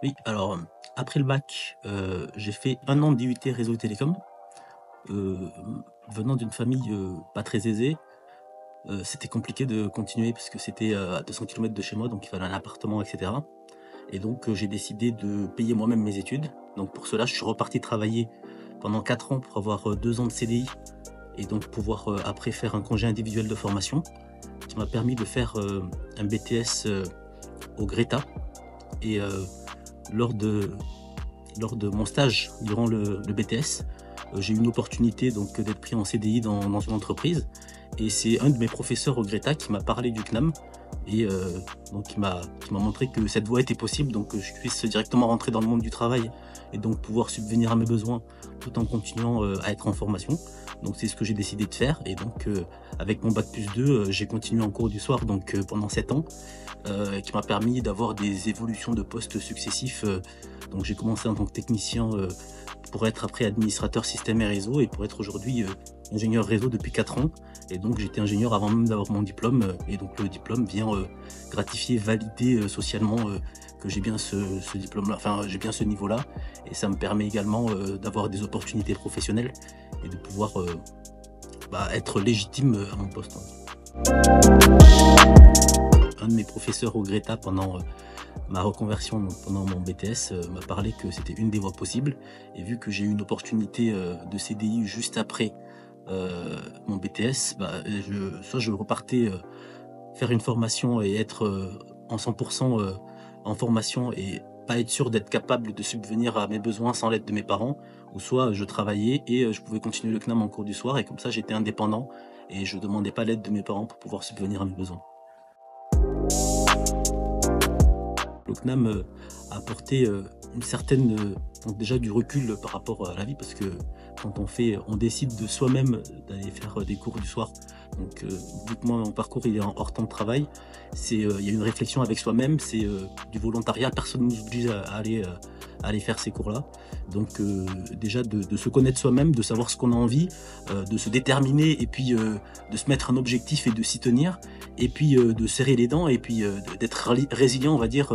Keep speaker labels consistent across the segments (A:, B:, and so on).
A: Oui, alors, après le bac, j'ai fait 1 an d'IUT réseau et télécom. Heu, Venant d'une famille, pas très aisée, c'était compliqué de continuer parce que c'était, à 200 kilomètres de chez moi, donc il fallait un appartement et cetera et donc j'ai décidé de payer moi-même mes études. Donc pour cela, je suis reparti travailler pendant 4 ans pour avoir, 2 ans de CDI et donc pouvoir, après faire un congé individuel de formation qui m'a permis de faire, un BTS, au Greta et lors de lors de mon stage durant le BTS, j'ai eu une opportunité donc d'être pris en CDI dans une entreprise et c'est un de mes professeurs au Greta qui m'a parlé du CNAM et donc qui m'a montré que cette voie était possible, donc que je puisse directement rentrer dans le monde du travail et donc pouvoir subvenir à mes besoins tout en continuant, à être en formation. Donc c'est ce que j'ai décidé de faire et donc avec mon bac+2, j'ai continué en cours du soir donc pendant 7 ans, qui m'a permis d'avoir des évolutions de postes successifs, donc j'ai commencé en tant que technicien, pour être après administrateur système et réseau et pour être aujourd'hui, ingénieur réseau depuis 4 ans et donc j'étais ingénieur avant même d'avoir mon diplôme, et donc le diplôme vient, gratifier, valider, socialement, que j'ai bien ce diplôme-là, enfin j'ai bien ce niveau-là et ça me permet également, d'avoir des opportunités professionnelles et de pouvoir, être légitime, à mon poste, un de mes professeurs au Greta pendant, ma reconversion, donc pendant mon BTS, m'a parlé que c'était une des voies possibles et vu que j'ai eu une opportunité, de CDI juste après, mon BTS, soit je repartais, faire une formation et être, en 100 en formation et pas être sûr d'être capable de subvenir à mes besoins sans l'aide de mes parents ou soit je travaillais et je pouvais continuer le CNAM en cours du soir et comme ça j'étais indépendant et je demandais pas l'aide de mes parents pour pouvoir subvenir à mes besoins. Le CNAM, a apporté, une certaine, donc déjà du recul par rapport à la vie parce que quand on décide de soi-même d'aller faire, des cours du soir, donc vu que moi mon parcours il est en hors temps de travail, il y a une réflexion avec soi-même, c'est, du volontariat, personne ne nous oblige à aller faire ces cours-là. Donc déjà de se connaître soi-même, de savoir ce qu'on a envie, de se déterminer et puis, de se mettre un objectif et de s'y tenir et puis, de serrer les dents et puis, d'être résilient on va dire,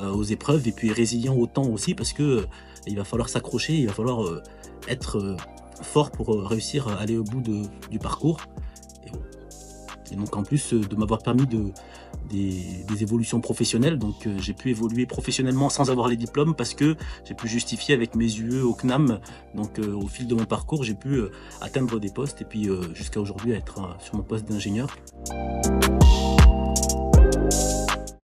A: aux épreuves et puis résilient au temps aussi parce que, il va falloir s'accrocher, il va falloir, être, fort pour, réussir à aller au bout du parcours et et donc en plus, de m'avoir permis des évolutions professionnelles donc j'ai pu évoluer professionnellement sans avoir les diplômes parce que j'ai pu justifier avec mes UE au CNAM donc au fil de mon parcours, j'ai pu, atteindre des postes et puis, jusqu'à aujourd'hui être, sur mon poste d'ingénieur.